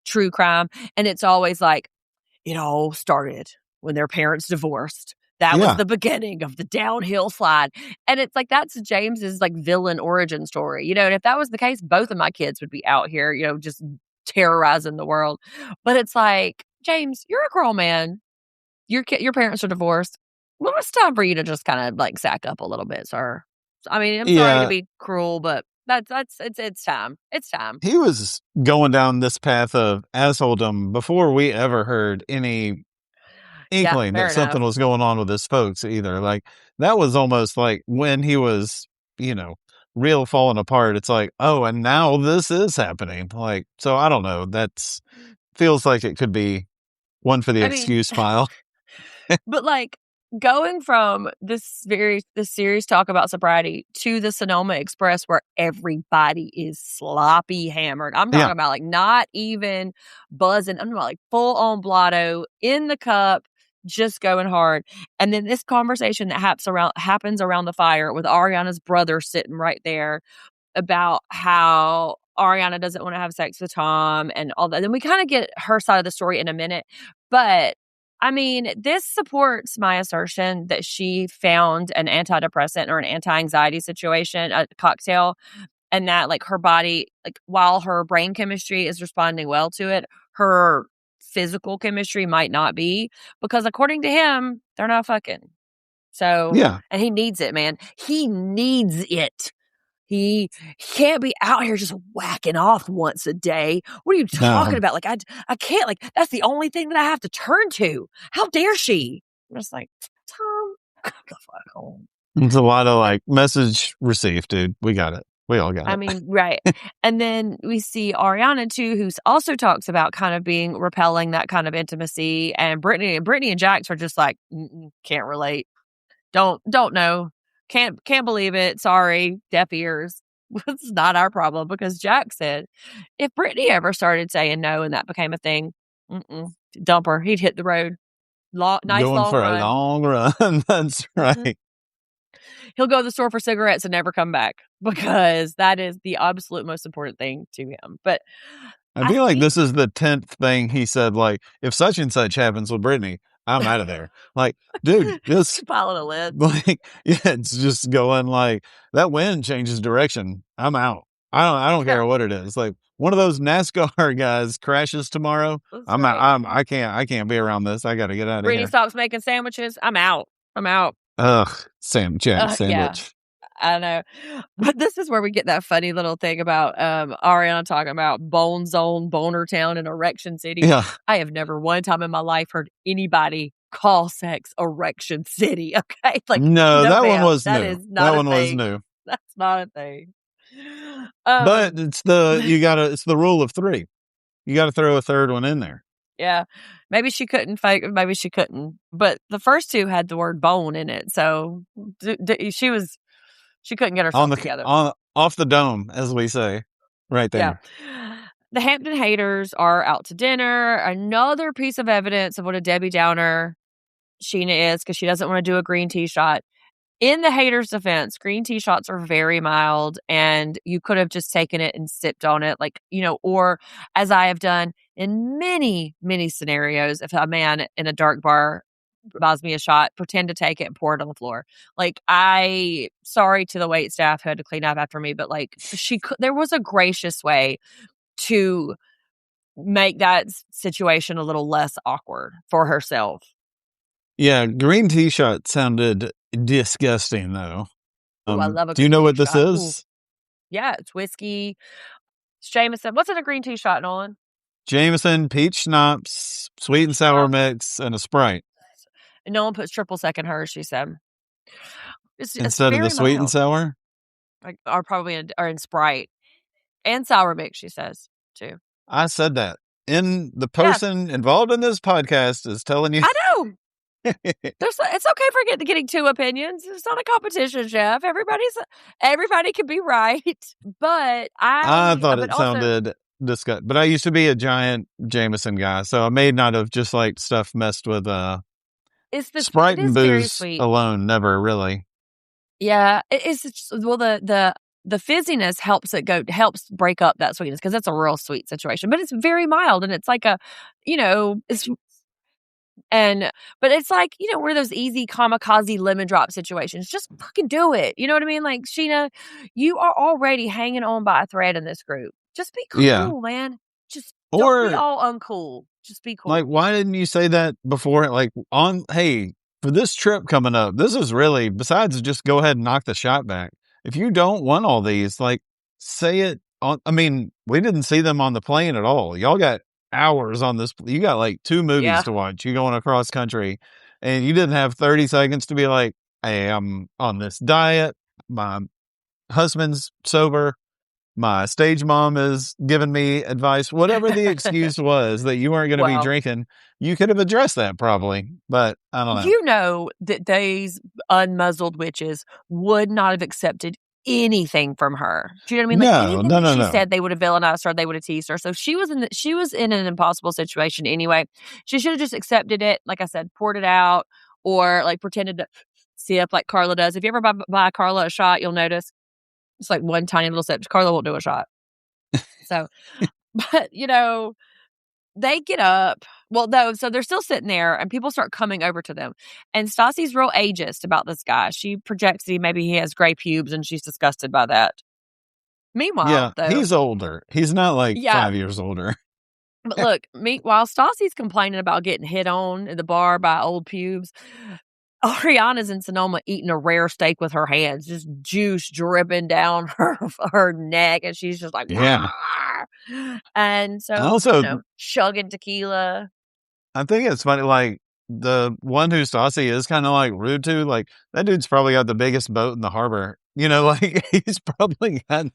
true crime. And it's always like, it all started when their parents divorced. That was the beginning of the downhill slide. And it's like, that's James's like villain origin story, and if that was the case, both of my kids would be out here, just terrorizing the world. But it's like, James, you're a grown man. Your parents are divorced. Well, it's time for you to just kind of like sack up a little bit, sir. I mean, I'm sorry to be cruel, but it's time. It's time. He was going down this path of assholedom before we ever heard any inkling that something was going on with his folks either. Like that was almost like when he was, real falling apart. It's like, oh, and now this is happening. Like, so I don't know. That's feels like it could be one for the excuse pile. But like going from this series talk about sobriety to the Sonoma Express where everybody is sloppy hammered. I'm talking about like not even buzzing. I'm talking about like full on blotto in the cup, just going hard. And then this conversation that happens around the fire with Ariana's brother sitting right there about how Ariana doesn't want to have sex with Tom and all that. Then we kind of get her side of the story in a minute. But I mean, this supports my assertion that she found an antidepressant or an anti-anxiety situation, a cocktail, and that like her body, like while her brain chemistry is responding well to it, her physical chemistry might not be, because according to him, they're not fucking. So, Yeah. and he needs it, man. He needs it. He can't be out here just whacking off once a day. What are you talking about? Like, I can't, like, that's the only thing that I have to turn to. How dare she? I'm just like, Tom, come the fuck home. It's a lot of like message received, dude. We got it. We all got it. I mean, right. And then we see Ariana too, who also talks about kind of being repelling that kind of intimacy. And Brittany and Jax are just like, can't relate. Don't know. Can't believe it. Sorry, deaf ears. It's not our problem, because Jack said if Brittany ever started saying no and that became a thing, dump her. He'd hit the road. Nice Going long for run. a long run. That's right. He'll go to the store for cigarettes and never come back, because that is the absolute most important thing to him. But I feel like this is the 10th thing he said. Like, if such and such happens with Brittany, I'm out of there. Like, dude, just piling a lid. Like, yeah, it's just going like that wind changes direction. I'm out. I don't care what it is. Like one of those NASCAR guys crashes tomorrow. I'm out. I can't be around this. I got to get out of Brittany here. stops making sandwiches. I'm out. Ugh, sandwich. Yeah. I know. But this is where we get that funny little thing about Ariana talking about Bone Zone, Boner Town, and Erection City. Yeah. I have never one time in my life heard anybody call sex Erection City. Okay. Like, no, that one was that new. Is not that one thing. was new. That's not a thing. But it's the rule of 3. You got to throw a third one in there. Yeah. Maybe she couldn't fake. Maybe she couldn't. But the first 2 had the word bone in it. So she couldn't get herself together. Off the dome, as we say, right there. Yeah. The Hampton haters are out to dinner. Another piece of evidence of what a Debbie Downer Scheana is, because she doesn't want to do a green tea shot. In the haters' defense, green tea shots are very mild, and you could have just taken it and sipped on it, like, or as I have done in many, many scenarios, if a man in a dark bar buys me a shot, pretend to take it and pour it on the floor. Like, sorry to the wait staff who had to clean up after me, but like there was a gracious way to make that situation a little less awkward for herself. Yeah, green tea shot sounded disgusting, though. Ooh, I love a do you know what this shot. is? Ooh. Yeah, it's whiskey, Jameson. What's in a green tea shot, Nolan? Jameson, peach schnapps, sweet and sour mix, and a Sprite. And no one puts triple sec in hers, she said. Instead of the sweet and sour? Like, or probably in Sprite. And sour mix, she says, too. I said that. The person involved in this podcast is telling you. I know. It's okay for getting 2 opinions. It's not a competition, Jeff. Everybody can be right. But I thought it sounded disgusting. But I used to be a giant Jameson guy, so I may not have just like stuff messed with Sprite and booze alone. Never really. Yeah, the fizziness helps break up that sweetness, because it's a real sweet situation. But it's very mild, and it's like but it's like, one of those easy kamikaze lemon drop situations. Just fucking do it. You know what I mean? Like, Scheana, you are already hanging on by a thread in this group. Just be cool, man. Just don't be all uncool. Just be cool. Like, why didn't you say that before? Like, hey, for this trip coming up, this is really, besides just go ahead and knock the shot back. If you don't want all these, like, say it on, I mean, we didn't see them on the plane at all. Y'all got hours on this. You got like 2 movies to watch. You're going across country, and you didn't have 30 seconds to be like, hey, I'm on this diet. My husband's sober. My stage mom is giving me advice. Whatever the excuse was that you weren't going to be drinking, you could have addressed that probably. But I don't know. You know that these unmuzzled witches would not have accepted anything from her. Do you know what I mean? Like, anything that she said, they would have villainized her, they would have teased her. So she was in an impossible situation anyway. She should have just accepted it. Like I said, poured it out, or like pretended to sip like Carla does. If you ever buy Carla a shot, you'll notice it's like one tiny little sip. Carla won't do a shot. So, but they get up. Well, no, so they're still sitting there and people start coming over to them. And Stassi's real ageist about this guy. She projects maybe he has gray pubes and she's disgusted by that. Meanwhile, though, he's older. He's not like 5 years older. But look, while Stassi's complaining about getting hit on at the bar by old pubes, Ariana's in Sonoma eating a rare steak with her hands, just juice dripping down her neck, and she's just like, yeah. And so, also, chugging tequila. I think it's funny, like, the one who Stassi is kind of like rude to, like, that dude's probably got the biggest boat in the harbor. You know, like, he's probably got,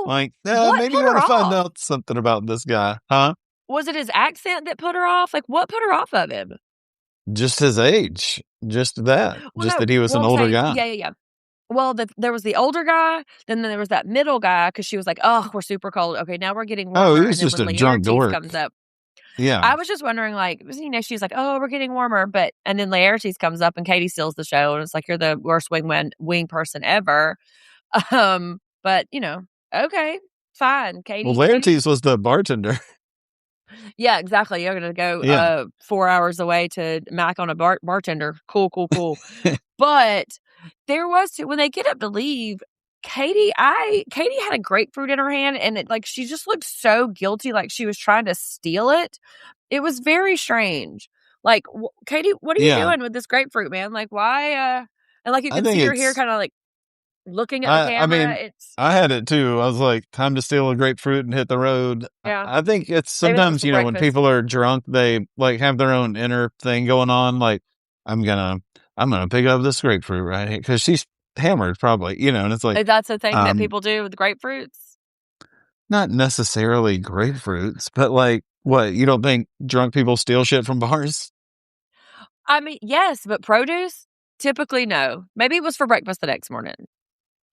like, maybe you want to find out something about this guy, huh? Was it his accent that put her off? Like, what put her off of him? Just his age. Just that. That he was an older guy. Yeah. Well, there was the older guy, then there was that middle guy, because she was like, oh, we're super cold. Okay, now we're getting warmer. Oh, he was just a drunk dork. Comes up. Yeah. I was just wondering, like, she's like, oh, we're getting warmer. And then Laertes comes up and Katie steals the show. And it's like, you're the worst wing person ever. But, okay, fine. Katie. Well, Laertes was the bartender. Yeah, exactly. You're going to go 4 hours away to Mac on a bartender. Cool. But there was, when they get up to leave, Katie had a grapefruit in her hand, and she just looked so guilty, like she was trying to steal it. It was very strange. Like, Katie, what are you doing with this grapefruit, man? Like, why? And you can see her here kind of looking at the camera. I had it too. I was like, time to steal a grapefruit and hit the road. Yeah. I think it's sometimes, when people are drunk, they have their own inner thing going on. Like, I'm gonna pick up this grapefruit right here, because she's hammered probably, and it's like, that's a thing that people do with grapefruits. Not necessarily grapefruits, but what, you don't think drunk people steal shit from bars? I mean, yes, but produce? Typically, no. Maybe it was for breakfast the next morning.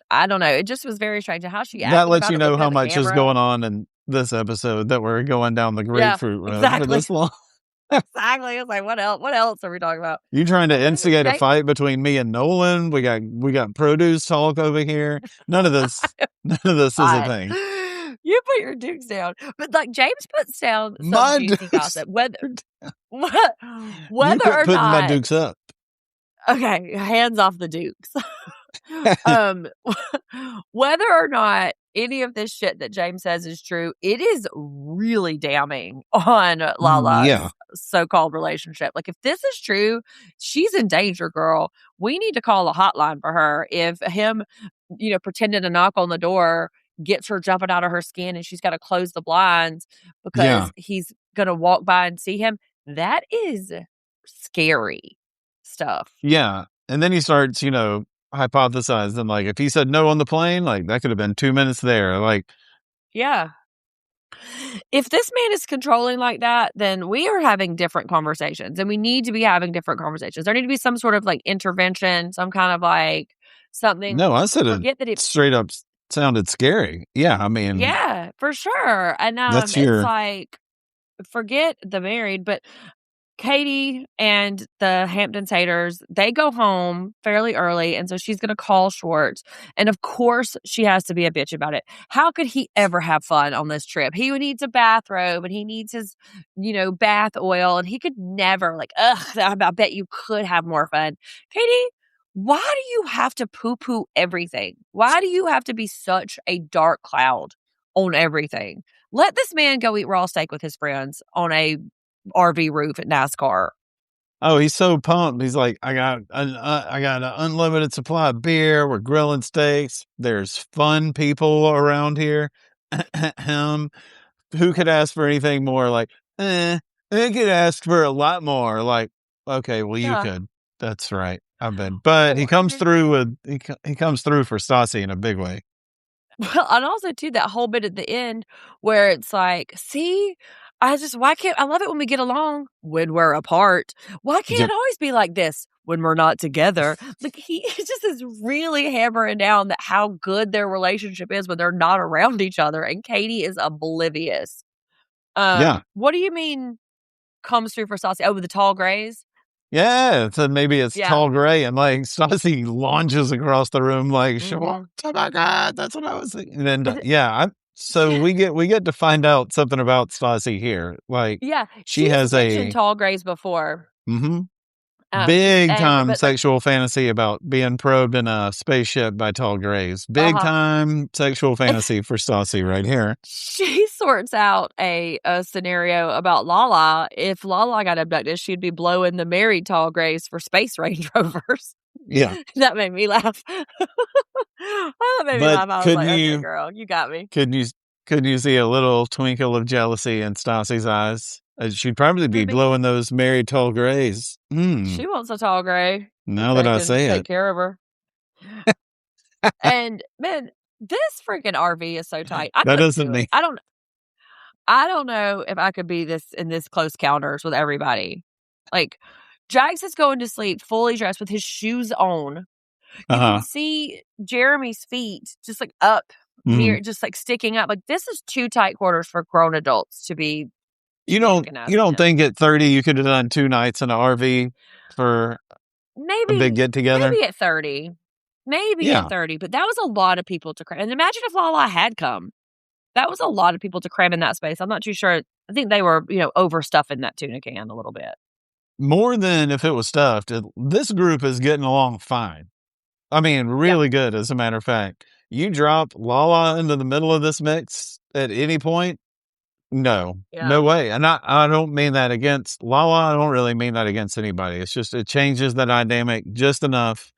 I don't know. It just was very strange how she acted. That lets you know how much is going on in this episode, that we're going down the grapefruit road for this long. Exactly. I was like, what else? What else are we talking about? You trying to instigate a fight between me and Nolan? We got produce talk over here. None of this is a thing. You put your dukes down, but James puts down some juicy gossip. Whether or putting not my dukes up. Okay, hands off the dukes. Whether or not any of this shit that James says is true, it is really damning on Lala's so-called relationship. Like, if this is true, she's in danger, girl. We need to call a hotline for her. If him, pretending to knock on the door gets her jumping out of her skin and she's got to close the blinds because he's going to walk by and see him, that is scary stuff. Yeah. And then he starts, hypothesizing, if he said no on the plane, that could have been 2 minutes there. Yeah. If this man is controlling like that, then we are having different conversations, and we need to be having different conversations. There need to be some sort of intervention, some kind of something. No, I said it straight up sounded scary. Yeah. I mean, yeah, for sure. And it's forget the married, but Katie and the Hamptons haters, they go home fairly early, and so she's going to call Schwartz. And of course, she has to be a bitch about it. How could he ever have fun on this trip? He needs a bathrobe, and he needs his, bath oil, and he could never, I bet you could have more fun. Katie, why do you have to poo-poo everything? Why do you have to be such a dark cloud on everything? Let this man go eat raw steak with his friends on a RV roof at NASCAR. Oh, he's so pumped. He's like, I got an unlimited supply of beer. We're grilling steaks. There's fun people around here. Who could ask for anything more? Who could ask for a lot more? Okay, well, you could. That's right. I bet. But he comes through he comes through for Stassi in a big way. Well, and also too, that whole bit at the end where it's see, why can't I love it when we get along when we're apart? Why can't it always be like this when we're not together? He just is really hammering down that how good their relationship is when they're not around each other, and Katie is oblivious. What do you mean comes through for Stassi? Oh, with the tall grays? Yeah, so maybe it's tall gray, and Stassi launches across the room oh my God, that's what I was thinking. And then So we get to find out something about Stassi here. Like, Yeah, she she's has mentioned a tall grays before. big time But like, sexual fantasy about being probed in a spaceship by tall grays. Big uh-huh. time sexual fantasy for Stassi right here. She sorts out a scenario about Lala. If Lala got abducted, she'd be blowing the married tall grays for space Range Rovers. Yeah. That made me laugh. Oh, that made me But laugh. I was like, okay, girl, you got me. could you see a little twinkle of jealousy in Stassi's eyes? She'd probably be Maybe. blowing those married tall grays. She wants a tall gray. Now that I say Take it. care of her. And man, this freaking RV is so tight. I That couldn't doesn't do mean it. I don't know if I could be in this close counters with everybody. Like, Jax is going to sleep fully dressed with his shoes on. You can see Jeremy's feet just like up near, just like sticking up. Like, this is too tight quarters for grown adults to be. You don't think at 30 you could have done 2 nights in an RV for a big get together? Maybe at 30. Maybe at 30, but that was a lot of people to cram. And imagine if Lala had come. That was a lot of people to cram in that space. I'm not too sure. I think they were, overstuffing that tuna can a little bit. More than if it was stuffed. This group is getting along fine. I mean, really good, as a matter of fact. You drop Lala into the middle of this mix at any point, no way. And I don't mean that against Lala. I don't really mean that against anybody. It's just, it changes the dynamic just enough.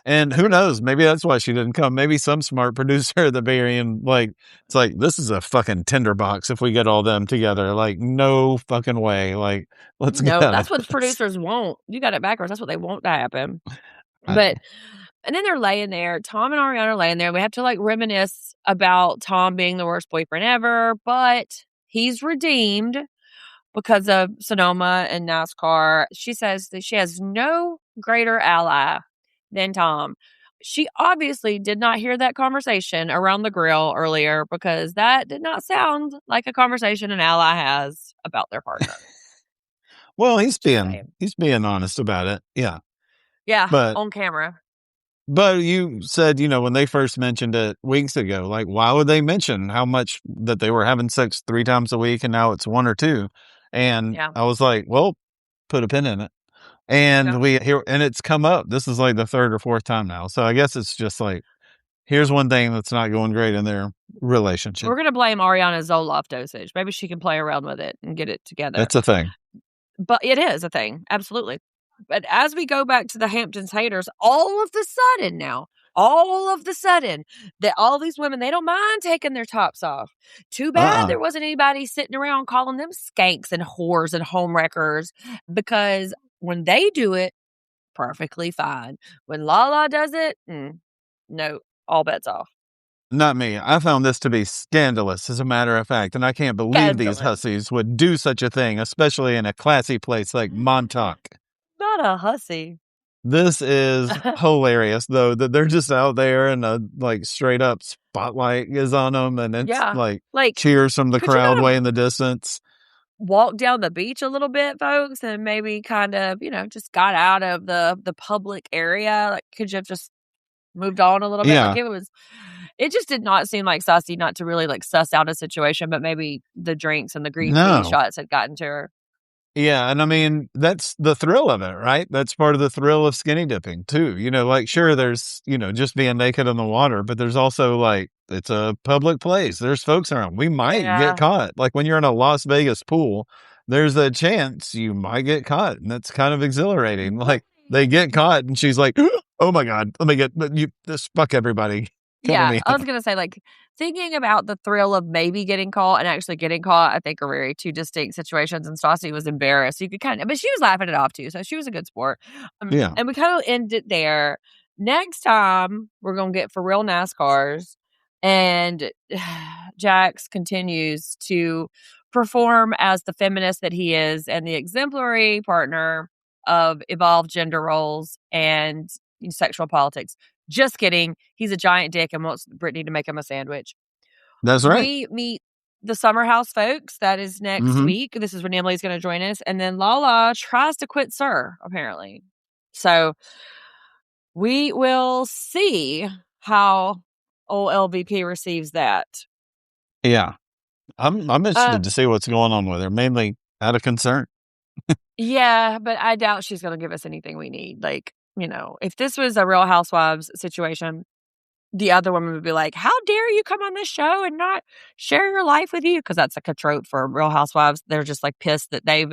And who knows? Maybe that's why she didn't come. Maybe some smart producer at the very end, it's like, this is a fucking tinderbox if we get all them together. Like, no fucking way. Like, let's go. No, that's what producers want. You got it backwards. That's what they want to happen. But, and then they're laying there. Tom and Ariana are laying there. We have to reminisce about Tom being the worst boyfriend ever, but he's redeemed because of Sonoma and NASCAR. She says that she has no greater ally than Tom. She obviously did not hear that conversation around the grill earlier, because that did not sound like a conversation an ally has about their partner. Well, he's being honest about it. Yeah. Yeah, but on camera. But you said, when they first mentioned it weeks ago, like, why would they mention how much that they were having sex 3 times a week and now it's 1 or 2? And I was like, well, put a pin in it. And and it's come up. This is like the 3rd or 4th time now. So I guess it's just like, here's one thing that's not going great in their relationship. We're going to blame Ariana's Zoloft dosage. Maybe she can play around with it and get it together. That's a thing. But it is a thing. Absolutely. But as we go back to the Hamptons haters, all of the sudden, that all these women, they don't mind taking their tops off. Too bad there wasn't anybody sitting around calling them skanks and whores and homewreckers, because when they do it, perfectly fine. When Lala does it, no, all bets off. Not me. I found this to be scandalous, as a matter of fact, and I can't believe these hussies would do such a thing, especially in a classy place like Montauk. Not a hussy. This is hilarious, though, that they're just out there and a straight up spotlight is on them, and it's like cheers from the crowd way in the distance. Walk down the beach a little bit, folks, and maybe kind of, just got out of the public area. Like, could you have just moved on a little bit? Yeah. It just did not seem like Stassi not to really suss out a situation, but maybe the drinks and the green tea shots had gotten to her. Yeah, and I mean, that's the thrill of it, right? That's part of the thrill of skinny dipping, too. Sure, there's, just being naked in the water, but there's also, it's a public place. There's folks around. We might get caught. Like, when you're in a Las Vegas pool, there's a chance you might get caught, and that's kind of exhilarating. Like, they get caught, and she's like, oh my God, let me just fuck everybody. Yeah, I was going to say, thinking about the thrill of maybe getting caught and actually getting caught, I think are very two distinct situations. And Stassi was embarrassed. You could but she was laughing it off too. So she was a good sport. And we kind of end it there. Next time, we're going to get for real NASCARs. And Jax continues to perform as the feminist that he is and the exemplary partner of evolved gender roles and sexual politics. Just kidding. He's a giant dick and wants Brittany to make him a sandwich. That's right. We meet the Summer House folks. That is next week. This is when Emily's going to join us. And then Lala tries to quit Sir, apparently. So we will see how old LVP receives that. Yeah. I'm interested to see what's going on with her, mainly out of concern. Yeah, but I doubt she's going to give us anything we need. Like, if this was a Real Housewives situation, the other woman would be like, how dare you come on this show and not share your life with you? Because that's like a trope for Real Housewives. They're just like pissed that they've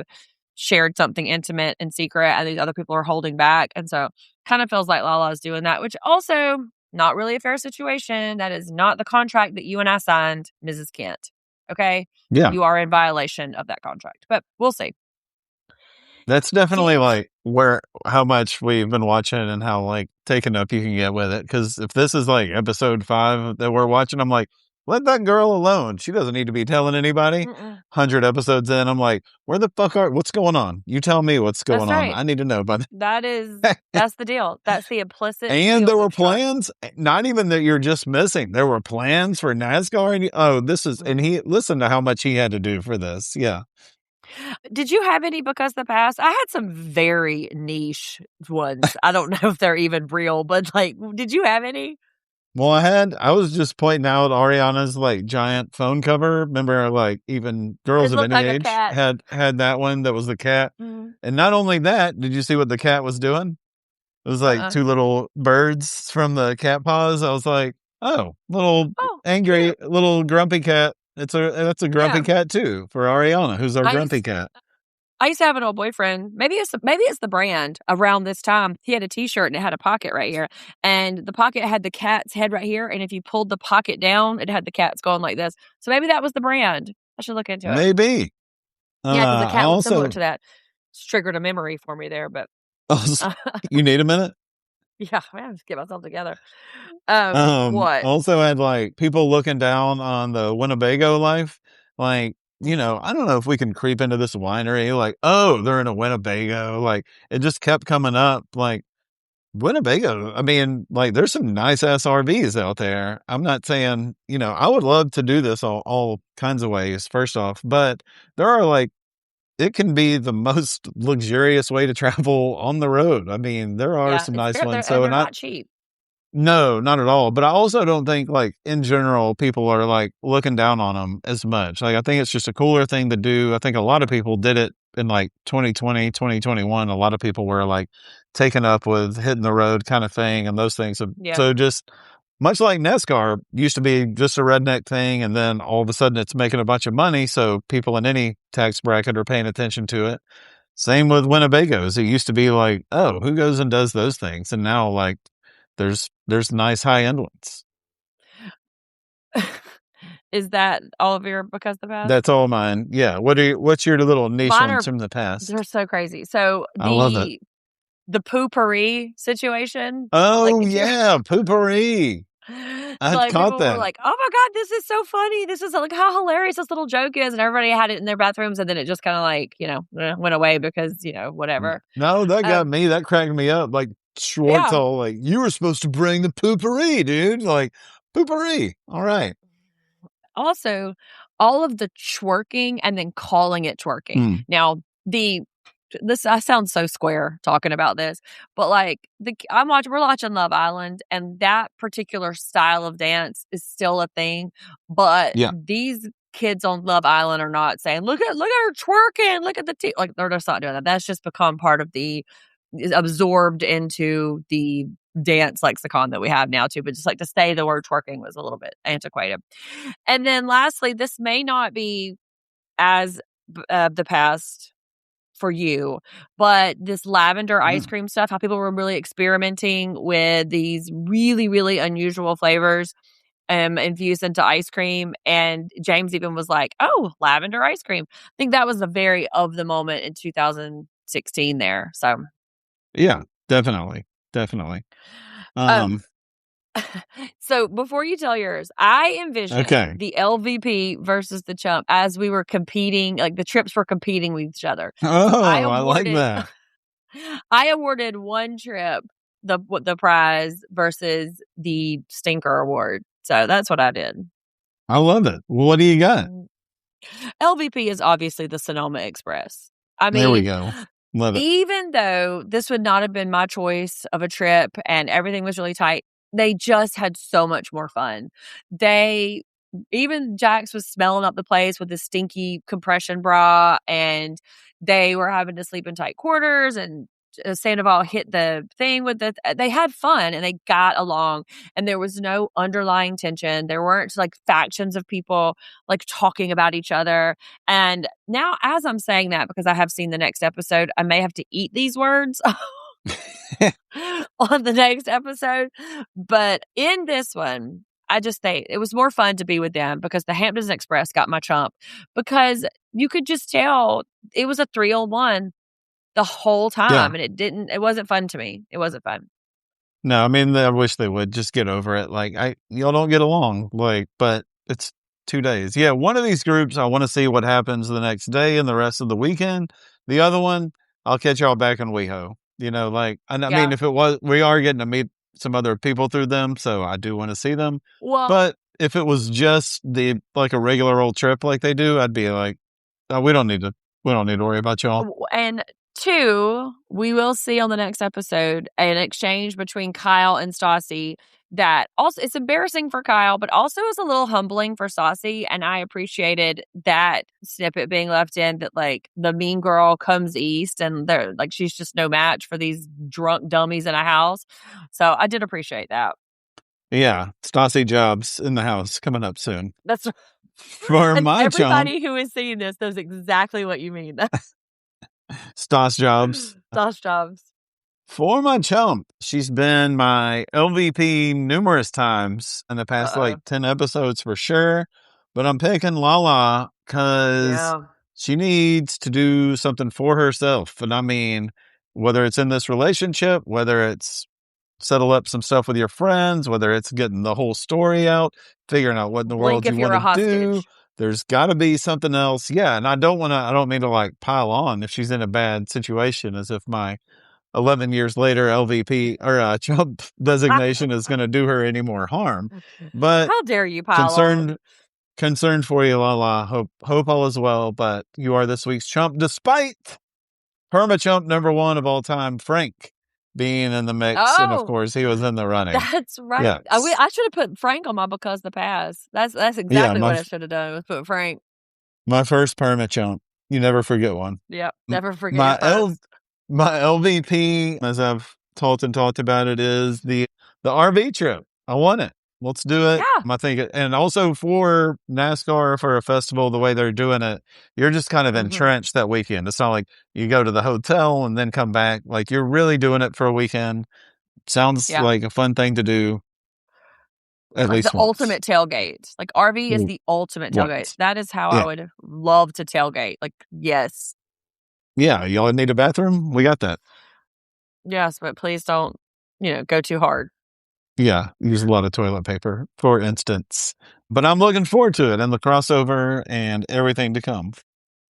shared something intimate and secret and these other people are holding back. And so kind of feels like Lala is doing that, which also not really a fair situation. That is not the contract that you and I signed, Mrs. Kent. Okay? Yeah. You are in violation of that contract, but we'll see. That's definitely like how much we've been watching and how like taken up you can get with it. Because if this is like episode 5 that we're watching, I'm like, let that girl alone. She doesn't need to be telling anybody. 100 episodes in, I'm like, what's going on? You tell me what's going on. I need to know. But that's the deal. That's the implicit. And there were plans, not even that you're just missing. There were plans for NASCAR. And he listened to how much he had to do for this. Yeah. Did you have any because of the past? I had some very niche ones. I don't know if they're even real, but like, did you have any? Well, I was just pointing out Ariana's like giant phone cover. Remember, like even girls of any age had that one that was the cat. Mm-hmm. And not only that, did you see what the cat was doing? It was like 2 little birds from the cat paws. I was like, angry, little grumpy cat. That's a grumpy cat too for Ariana, who's our grumpy cat. I used to have an old boyfriend. Maybe it's the brand. Around this time, he had a T-shirt and it had a pocket right here, and the pocket had the cat's head right here. And if you pulled the pocket down, it had the cats going like this. So maybe that was the brand. I should look into it. Maybe. Yeah, because the cat was similar to that. It's triggered a memory for me there, but you need a minute. Yeah, I have to get myself together. What? Also had like people looking down on the Winnebago life. Like, I don't know if we can creep into this winery. Like, they're in a Winnebago. Like, it just kept coming up. Like, Winnebago. I mean, like, there's some nice ass RVs out there. I'm not saying, I would love to do this all kinds of ways, first off. But there are like, it can be the most luxurious way to travel on the road. I mean, there are some nice ones. So they're not cheap. No, not at all. But I also don't think like in general, people are like looking down on them as much. Like, I think it's just a cooler thing to do. I think a lot of people did it in like 2020, 2021. A lot of people were like taken up with hitting the road kind of thing and those things. So just much like NASCAR used to be just a redneck thing, and then all of a sudden it's making a bunch of money, so people in any tax bracket are paying attention to it. Same with Winnebagos. It used to be like, who goes and does those things? And now like there's nice high-end ones. Is that all of your because of the past? That's all mine. Yeah. What's your little niche ones from the past? They're so crazy. So I love it. The poopery situation. Oh, yeah, poopery. I caught that. Were like, oh my God, this is so funny. This is like how hilarious this little joke is. And everybody had it in their bathrooms. And then it just kind of like, went away because, whatever. No, that got me. That cracked me up. Like Schwartz all like, you were supposed to bring the poopery, dude. Like, poopery. All right. Also, all of the twerking and then calling it twerking. Now, I sound so square talking about this, but like we're watching Love Island, and that particular style of dance is still a thing. But these kids on Love Island are not saying, look at her twerking, look at the like they're just not doing that. That's just become part of absorbed into the dance lexicon that we have now too. But just like to say the word twerking was a little bit antiquated. And then lastly, this may not be as the past for you, but this lavender ice cream stuff, how people were really experimenting with these really, really unusual flavors infused into ice cream. And James even was like, lavender ice cream. I think that was a very of the moment in 2016 there. So yeah, definitely. So before you tell yours, I envision the LVP versus the chump as we were competing, like the trips were competing with each other. I like that. I awarded one trip the prize versus the stinker award. So that's what I did. I love it. What do you got? LVP is obviously the Sonoma Express. I mean, there we go. Love it. Even though this would not have been my choice of a trip and everything was really tight, they just had so much more fun. They even Jax was smelling up the place with his stinky compression bra, and they were having to sleep in tight quarters, and Sandoval hit the thing with they had fun and they got along, and there was no underlying tension. There weren't like factions of people like talking about each other. And now, as I'm saying that, because I have seen the next episode, I may have to eat these words on the next episode. But in this one, I just think it was more fun to be with them because the Hamptons Express got my chump, because you could just tell it was a 3-on-1 the whole time. Yeah. And it wasn't fun to me. It wasn't fun. No, I mean, I wish they would just get over it. Like, y'all don't get along, like, but it's 2 days. Yeah, one of these groups, I want to see what happens the next day and the rest of the weekend. The other one, I'll catch y'all back in WeHo. You know, like, and I Yeah. mean, if it was, we are getting to meet some other people through them, so I do want to see them. Well, But if it was just like a regular old trip like they do, I'd be like, oh, we don't need to worry about y'all. and 2, we will see on the next episode an exchange between Kyle and Stassi that also, it's embarrassing for Kyle, but also is a little humbling for Stassi. And I appreciated that snippet being left in, that like the mean girl comes east and they're like, she's just no match for these drunk dummies in a house. So I did appreciate that. Yeah, Stassi Jobs in the house coming up soon. That's For and my everybody chump, who is seeing this knows exactly what you mean. Stas Jobs. Stas Jobs. For my chump, she's been my LVP numerous times in the past like 10 episodes for sure. But I'm picking Lala because she needs to do something for herself. And I mean, whether it's in this relationship, whether it's settle up some stuff with your friends, whether it's getting the whole story out, figuring out what in the world you want to do. There's got to be something else. Yeah. And I don't mean to like pile on if she's in a bad situation, as if my 11 years later LVP or chump designation is going to do her any more harm. But how dare you pile on? Concerned for you, Lala. Hope all is well, but you are this week's chump, despite perma chump number 1 of all time, Frank, being in the mix. And of course, he was in the running. That's right. Yes. I should have put Frank on my Because the Pass. That's exactly what I should have done, was put Frank. My first perma chump. You never forget one. Yep. Never forget my LVP, as I've talked about it, is the RV trip. I want it. Let's do it. Yeah. I think and also for NASCAR, for a festival, the way they're doing it, you're just kind of entrenched that weekend. It's not like you go to the hotel and then come back. Like, you're really doing it for a weekend. Sounds like a fun thing to do. At like least the once. Ultimate tailgate. Like, RV is the ultimate tailgate. That is how I would love to tailgate. Like, yes. Yeah, y'all need a bathroom? We got that. Yes, but please don't, go too hard. Yeah, use a lot of toilet paper, for instance. But I'm looking forward to it and the crossover and everything to come.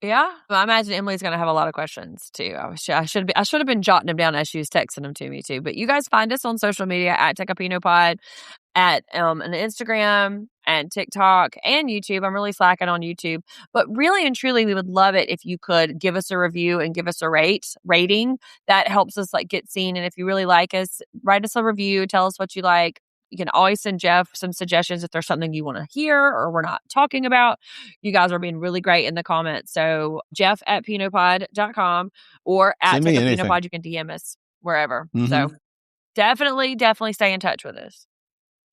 Yeah, I imagine Emily's going to have a lot of questions too. I should have been jotting them down as she was texting them to me too. But you guys find us on social media at Pinot Pod, at an Instagram and TikTok and YouTube. I'm really slacking on YouTube, but really and truly, we would love it if you could give us a review and give us a rating. That helps us like get seen. And if you really like us, write us a review. Tell us what you like. You can always send Jeff some suggestions if there's something you want to hear or we're not talking about. You guys are being really great in the comments. So Jeff at pinotpod.com or at Pinot Pod. You can DM us wherever. So definitely stay in touch with us.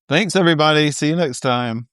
Thanks, everybody. See you next time.